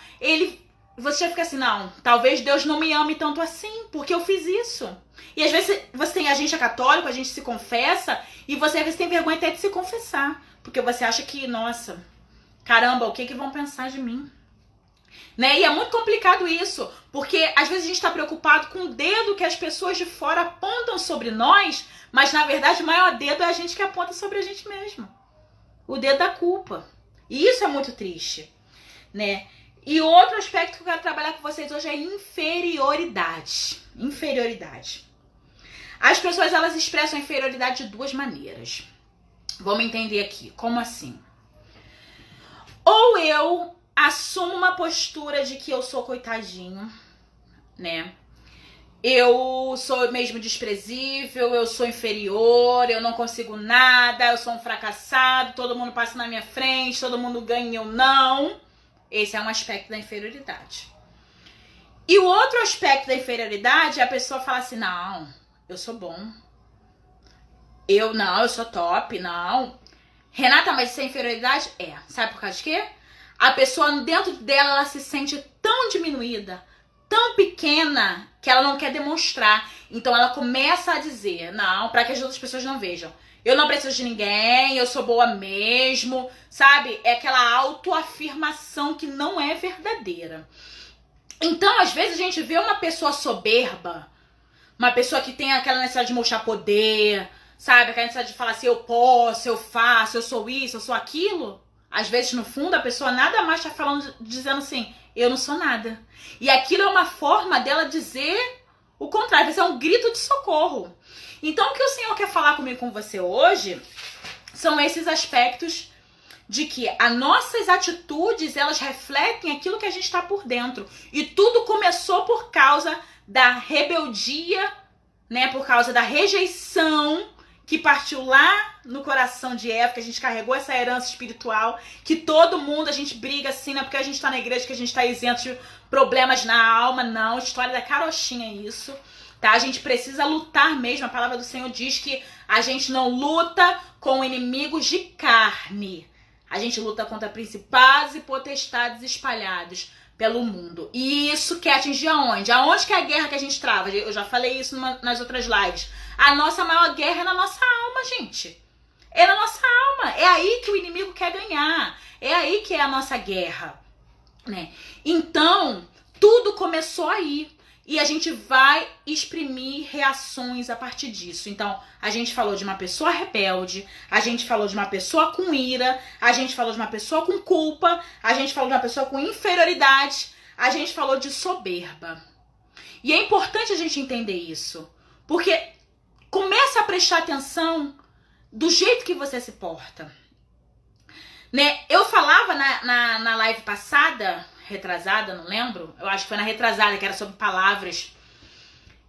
você já fica assim, não, talvez Deus não me ame tanto assim, porque eu fiz isso. E às vezes a gente é católico, a gente se confessa, e você às vezes tem vergonha até de se confessar. Porque você acha que, nossa, caramba, o que vão pensar de mim? Né? E é muito complicado isso, porque às vezes a gente está preocupado com o dedo que as pessoas de fora apontam sobre nós, mas na verdade o maior dedo é a gente que aponta sobre a gente mesmo. O dedo da culpa. E isso é muito triste, né? E outro aspecto que eu quero trabalhar com vocês hoje é inferioridade. Inferioridade. As pessoas, elas expressam inferioridade de duas maneiras. Vamos entender aqui. Como assim? Ou eu assumo uma postura de que eu sou coitadinho, né? Eu sou mesmo desprezível, eu sou inferior, eu não consigo nada, eu sou um fracassado, todo mundo passa na minha frente, todo mundo ganha e eu não. Esse é um aspecto da inferioridade. E o outro aspecto da inferioridade é a pessoa falar assim, não, eu sou bom. Eu sou top, não. Renata, mas isso é inferioridade? É. Sabe por causa de quê? A pessoa dentro dela, ela se sente tão diminuída, tão pequena, que ela não quer demonstrar. Então ela começa a dizer, não, para que as outras pessoas não vejam. Eu não preciso de ninguém, eu sou boa mesmo, sabe? É aquela autoafirmação que não é verdadeira. Então, às vezes, a gente vê uma pessoa soberba, uma pessoa que tem aquela necessidade de mostrar poder, sabe? Aquela necessidade de falar assim, eu posso, eu faço, eu sou isso, eu sou aquilo. Às vezes, no fundo, a pessoa nada mais tá falando, dizendo assim, eu não sou nada. E aquilo é uma forma dela dizer o contrário, isso é um grito de socorro. Então, o que o Senhor quer falar comigo, com você hoje, são esses aspectos de que as nossas atitudes, elas refletem aquilo que a gente está por dentro. E tudo começou por causa da rebeldia, né? Por causa da rejeição que partiu lá no coração de Eva, que a gente carregou essa herança espiritual, que todo mundo, a gente briga assim, não é porque a gente está na igreja que a gente está isento de problemas na alma, não. História da carochinha isso. Tá? A gente precisa lutar mesmo. A palavra do Senhor diz que a gente não luta com inimigos de carne. A gente luta contra principados e potestades espalhados pelo mundo. E isso quer atingir aonde? Aonde que é a guerra que a gente trava? Eu já falei isso nas outras lives. A nossa maior guerra é na nossa alma, gente. É na nossa alma. É aí que o inimigo quer ganhar. É aí que é a nossa guerra, né? Então, tudo começou aí. E a gente vai exprimir reações a partir disso. Então, a gente falou de uma pessoa rebelde, a gente falou de uma pessoa com ira, a gente falou de uma pessoa com culpa, a gente falou de uma pessoa com inferioridade, a gente falou de soberba. E é importante a gente entender isso, porque começa a prestar atenção do jeito que você se porta. Né? Eu falava na live passada, retrasada, não lembro, eu acho que foi na retrasada, que era sobre palavras,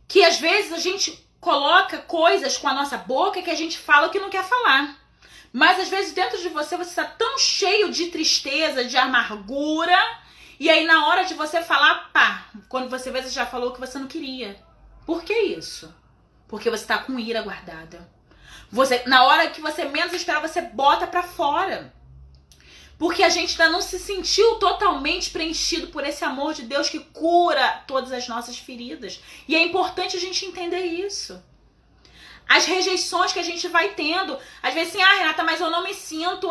que às vezes a gente coloca coisas com a nossa boca que a gente fala o que não quer falar. Mas às vezes dentro de você está tão cheio de tristeza, de amargura, e aí na hora de você falar, pá, quando você vê, você já falou o que você não queria. Por que isso? Porque você está com ira guardada. Na hora que você menos espera, você bota pra fora. Porque a gente ainda não se sentiu totalmente preenchido por esse amor de Deus que cura todas as nossas feridas. E é importante a gente entender isso. As rejeições que a gente vai tendo. Às vezes assim, Renata, mas eu não me sinto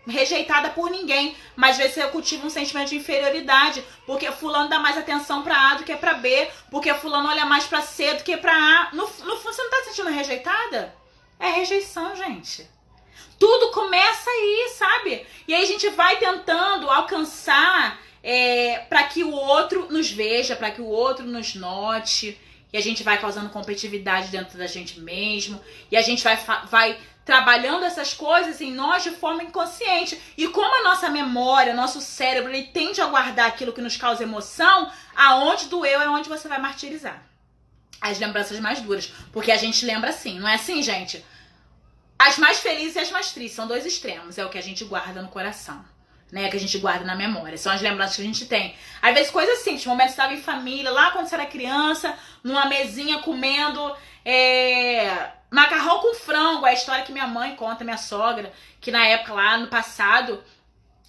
rejeitada por ninguém. Mas às vezes eu cultivo um sentimento de inferioridade. Porque fulano dá mais atenção pra A do que pra B. Porque fulano olha mais pra C do que pra A. No fundo, você não tá se sentindo rejeitada? É rejeição, gente. Tudo começa aí, sabe? E aí a gente vai tentando alcançar para que o outro nos veja, para que o outro nos note. E a gente vai causando competitividade dentro da gente mesmo. E a gente vai trabalhando essas coisas em nós de forma inconsciente. E como a nossa memória, nosso cérebro, ele tende a guardar aquilo que nos causa emoção, aonde doeu é onde você vai martirizar. As lembranças mais duras. Porque a gente lembra assim, não é assim, gente? As mais felizes e as mais tristes, são dois extremos, é o que a gente guarda no coração. né, que a gente guarda na memória. São as lembranças que a gente tem. Às vezes coisas assim, tipo, momentos que estava em família, lá quando você era criança, numa mesinha comendo macarrão com frango. É a história que minha mãe conta, minha sogra, que na época lá no passado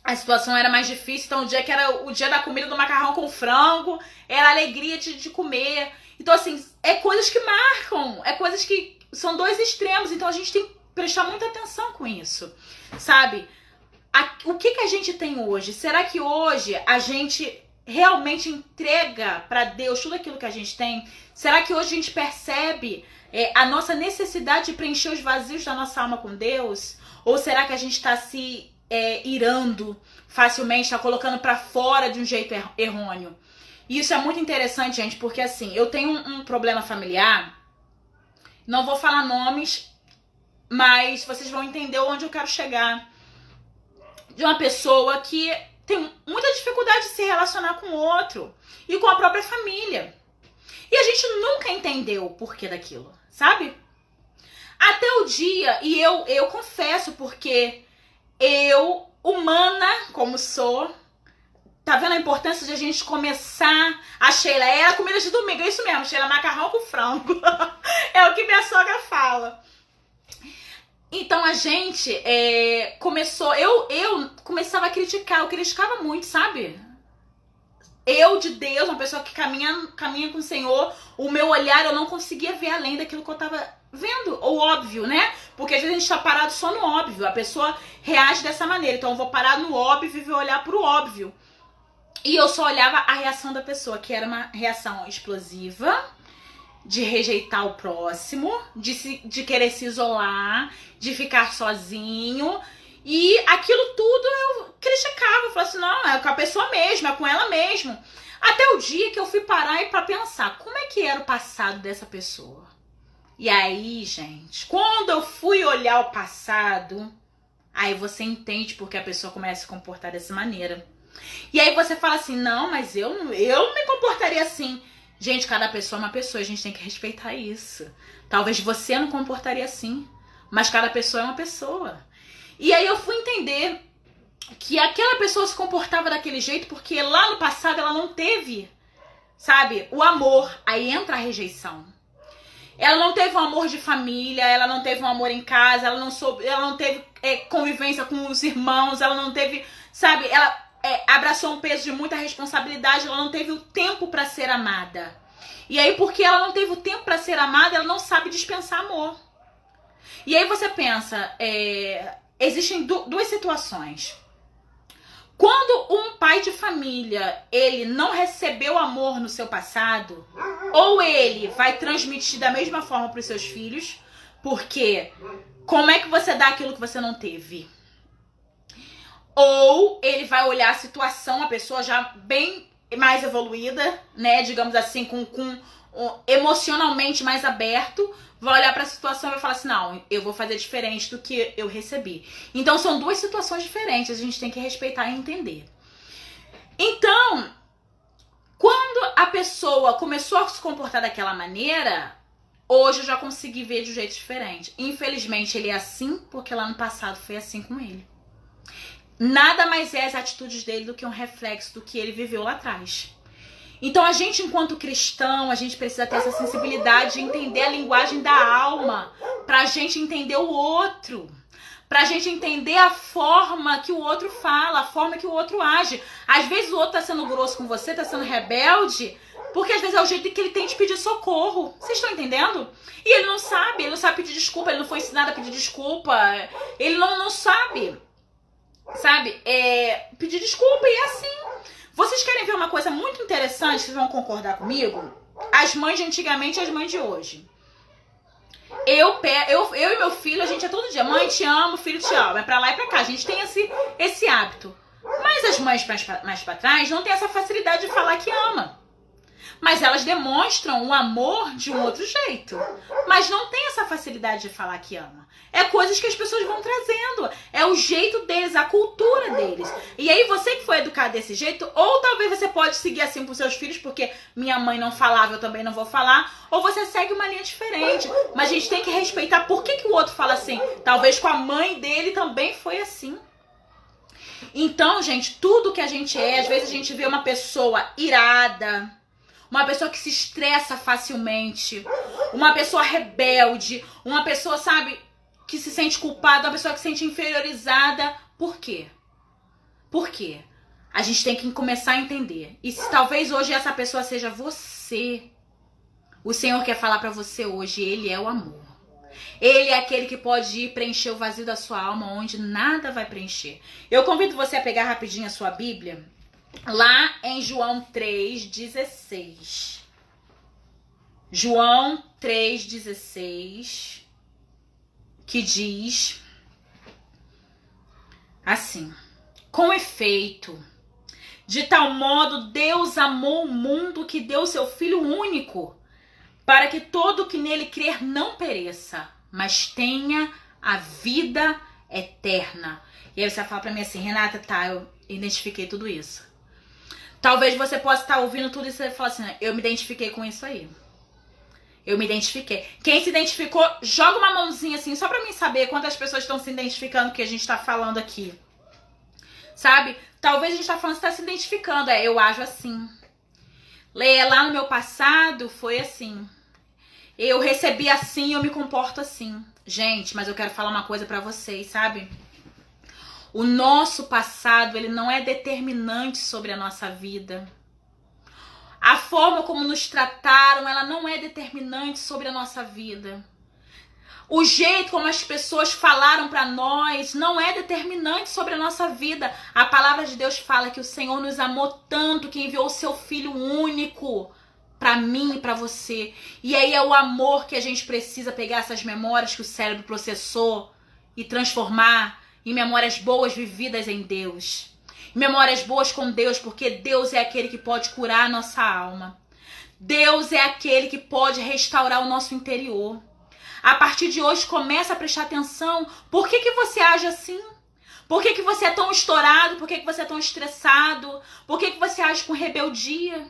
a situação era mais difícil, então o dia que era o dia da comida do macarrão com frango, era alegria de comer. Então assim, é coisas que marcam, é coisas que são dois extremos, então a gente tem que prestar muita atenção com isso, sabe? O que a gente tem hoje? Será que hoje a gente realmente entrega para Deus tudo aquilo que a gente tem? Será que hoje a gente percebe a nossa necessidade de preencher os vazios da nossa alma com Deus? Ou será que a gente está se irando facilmente, está colocando para fora de um jeito errôneo? E isso é muito interessante, gente, porque assim, eu tenho um problema familiar, não vou falar nomes, mas vocês vão entender onde eu quero chegar. De uma pessoa que tem muita dificuldade de se relacionar com o outro e com a própria família. E a gente nunca entendeu o porquê daquilo, sabe? Até o dia, e eu confesso, porque eu, humana como sou, tá vendo a importância de a gente começar? A Sheila é a comida de domingo, é isso mesmo, Sheila, macarrão com frango. É o que minha sogra fala. Então a gente começou, eu começava a criticar, eu criticava muito, sabe? Eu de Deus, uma pessoa que caminha com o Senhor, o meu olhar eu não conseguia ver além daquilo que eu tava vendo, ou óbvio, né? Porque às vezes a gente tá parado só no óbvio, a pessoa reage dessa maneira, então eu vou parar no óbvio e vou olhar pro óbvio. E eu só olhava a reação da pessoa, que era uma reação explosiva, de rejeitar o próximo, de querer se isolar, de ficar sozinho. E aquilo tudo eu criticava, eu falava assim, não, é com a pessoa mesma, é com ela mesmo. Até o dia que eu fui parar pra pensar, como é que era o passado dessa pessoa? E aí, gente, quando eu fui olhar o passado, aí você entende porque a pessoa começa a se comportar dessa maneira. E aí você fala assim, não, mas eu não me comportaria assim. Gente, cada pessoa é uma pessoa, a gente tem que respeitar isso. Talvez você não comportaria assim, mas cada pessoa é uma pessoa. E aí eu fui entender que aquela pessoa se comportava daquele jeito porque lá no passado ela não teve, sabe, o amor. Aí entra a rejeição. Ela não teve um amor de família, ela não teve um amor em casa, ela não teve convivência com os irmãos, ela não teve, sabe, ela abraçou um peso de muita responsabilidade, ela não teve o tempo para ser amada. E aí, porque ela não teve o tempo para ser amada, ela não sabe dispensar amor. E aí você pensa, existem duas situações. Quando um pai de família, ele não recebeu amor no seu passado, ou ele vai transmitir da mesma forma para os seus filhos, porque como é que você dá aquilo que você não teve? Ou ele vai olhar a situação, a pessoa já bem mais evoluída, né, digamos assim, com emocionalmente mais aberto, vai olhar para a situação e vai falar assim, não, eu vou fazer diferente do que eu recebi. Então são duas situações diferentes, a gente tem que respeitar e entender. Então, quando a pessoa começou a se comportar daquela maneira, hoje eu já consegui ver de um jeito diferente. Infelizmente ele é assim porque lá no passado foi assim com ele. Nada mais é as atitudes dele do que um reflexo do que ele viveu lá atrás. Então a gente, enquanto cristão, a gente precisa ter essa sensibilidade de entender a linguagem da alma, pra gente entender o outro, pra gente entender a forma que o outro fala, a forma que o outro age. Às vezes o outro tá sendo grosso com você, tá sendo rebelde, porque às vezes é o jeito que ele tem de pedir socorro. Vocês estão entendendo? E ele não sabe pedir desculpa, ele não foi ensinado a pedir desculpa, ele não sabe. Sabe? Pedir desculpa e é assim. Vocês querem ver uma coisa muito interessante? Vocês vão concordar comigo? As mães de antigamente e as mães de hoje. Eu e meu filho, a gente é todo dia, mãe te amo, filho te amo, é pra lá e pra cá. A gente tem esse hábito. Mas as mães mais pra trás não tem essa facilidade de falar que ama. Mas elas demonstram o amor de um outro jeito. Mas não tem essa facilidade de falar que ama. É coisas que as pessoas vão trazendo. É o jeito deles, a cultura deles. E aí você que foi educado desse jeito, ou talvez você pode seguir assim pros seus filhos, porque minha mãe não falava, eu também não vou falar. Ou você segue uma linha diferente. Mas a gente tem que respeitar por que o outro fala assim. Talvez com a mãe dele também foi assim. Então, gente, tudo que a gente é, às vezes a gente vê uma pessoa irada, uma pessoa que se estressa facilmente, uma pessoa rebelde, uma pessoa, sabe, que se sente culpada, uma pessoa que se sente inferiorizada. Por quê? Por quê? A gente tem que começar a entender. E se talvez hoje essa pessoa seja você, o Senhor quer falar pra você hoje, Ele é o amor. Ele é aquele que pode ir preencher o vazio da sua alma, onde nada vai preencher. Eu convido você a pegar rapidinho a sua Bíblia, lá em João 3,16. João 3,16, que diz assim: com efeito, de tal modo Deus amou o mundo que deu seu Filho único, para que todo que nele crer não pereça, mas tenha a vida eterna. E aí você vai falar pra mim assim: Renata, tá, eu identifiquei tudo isso. Talvez você possa estar ouvindo tudo isso e falar assim: eu me identifiquei com isso aí. Eu me identifiquei. Quem se identificou, joga uma mãozinha assim, só pra mim saber quantas pessoas estão se identificando com o que a gente tá falando aqui. Sabe? Talvez a gente tá falando, você tá se identificando. Eu ajo assim. Lá no meu passado foi assim. Eu recebi assim, eu me comporto assim. Gente, mas eu quero falar uma coisa pra vocês, sabe? O nosso passado, ele não é determinante sobre a nossa vida. A forma como nos trataram, ela não é determinante sobre a nossa vida. O jeito como as pessoas falaram pra nós não é determinante sobre a nossa vida. A palavra de Deus fala que o Senhor nos amou tanto que enviou o seu Filho único pra mim e pra você. E aí é o amor que a gente precisa pegar essas memórias que o cérebro processou e transformar em memórias boas vividas em Deus. Memórias boas com Deus, porque Deus é aquele que pode curar a nossa alma. Deus é aquele que pode restaurar o nosso interior. A partir de hoje, começa a prestar atenção. Por que você age assim? Por que você é tão estourado? Por que você é tão estressado? Por que você age com rebeldia?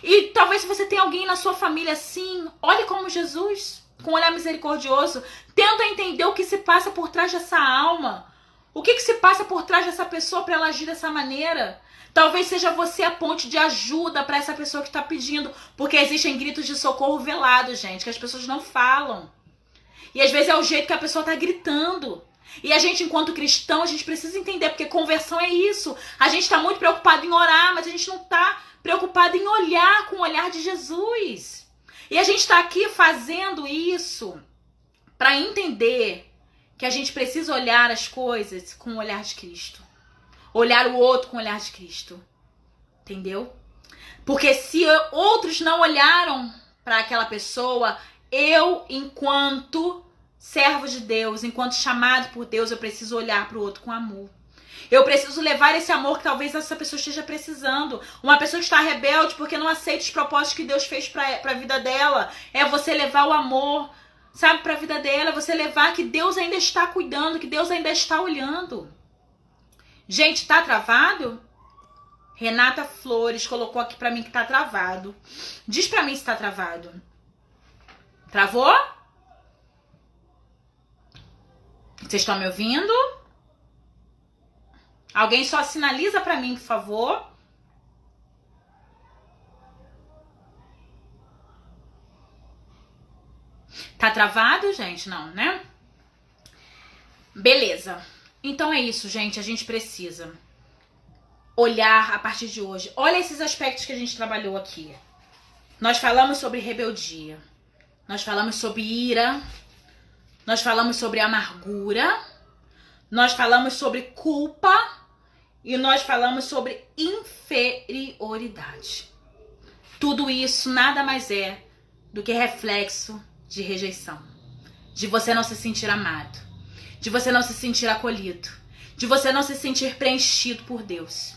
E talvez se você tem alguém na sua família assim, olhe como Jesus, com um olhar misericordioso. Tenta entender o que se passa por trás dessa alma. O que se passa por trás dessa pessoa para ela agir dessa maneira? Talvez seja você a ponte de ajuda para essa pessoa que está pedindo. Porque existem gritos de socorro velados, gente, que as pessoas não falam. E às vezes é o jeito que a pessoa está gritando. E a gente, enquanto cristão, a gente precisa entender, porque conversão é isso. A gente está muito preocupado em orar, mas a gente não está preocupado em olhar com o olhar de Jesus. E a gente está aqui fazendo isso para entender que a gente precisa olhar as coisas com o olhar de Cristo. Olhar o outro com o olhar de Cristo. Entendeu? Porque se outros não olharam para aquela pessoa, eu, enquanto servo de Deus, enquanto chamado por Deus, eu preciso olhar para o outro com amor. Eu preciso levar esse amor que talvez essa pessoa esteja precisando. Uma pessoa que está rebelde porque não aceita os propósitos que Deus fez para a vida dela. É você levar o amor, sabe, para a vida dela. Você levar que Deus ainda está cuidando, que Deus ainda está olhando. Gente, tá travado? Renata Flores colocou aqui pra mim que tá travado. Diz pra mim se tá travado. Travou? Vocês estão me ouvindo? Alguém só sinaliza pra mim, por favor. Tá travado, gente? Não, né? Beleza. Então é isso, gente. A gente precisa olhar a partir de hoje. Olha esses aspectos que a gente trabalhou aqui. Nós falamos sobre rebeldia. Nós falamos sobre ira. Nós falamos sobre amargura. Nós falamos sobre culpa. E nós falamos sobre inferioridade. Tudo isso nada mais é do que reflexo de rejeição. De você não se sentir amado. De você não se sentir acolhido. De você não se sentir preenchido por Deus.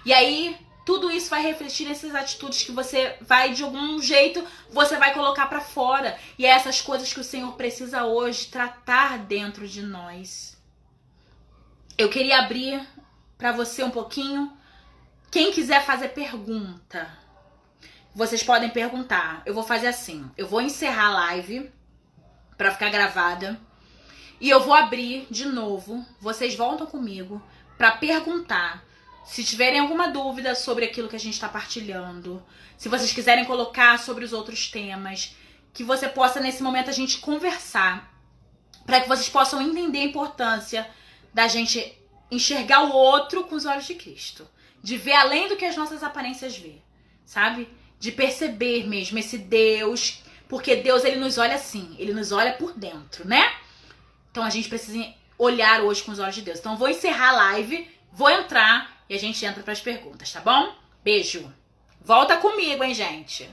E aí, tudo isso vai refletir nessas atitudes que você vai, de algum jeito, você vai colocar pra fora. E é essas coisas que o Senhor precisa hoje tratar dentro de nós. Eu queria abrir pra você um pouquinho. Quem quiser fazer pergunta, vocês podem perguntar. Eu vou fazer assim, eu vou encerrar a live pra ficar gravada. E eu vou abrir de novo, vocês voltam comigo para perguntar. Se tiverem alguma dúvida sobre aquilo que a gente está partilhando, se vocês quiserem colocar sobre os outros temas, que você possa nesse momento a gente conversar, para que vocês possam entender a importância da gente enxergar o outro com os olhos de Cristo, de ver além do que as nossas aparências vê, sabe? De perceber mesmo esse Deus, porque Deus, ele nos olha assim, ele nos olha por dentro, né? Então a gente precisa olhar hoje com os olhos de Deus. Então eu vou encerrar a live, vou entrar e a gente entra para as perguntas, tá bom? Beijo. Volta comigo, hein, gente?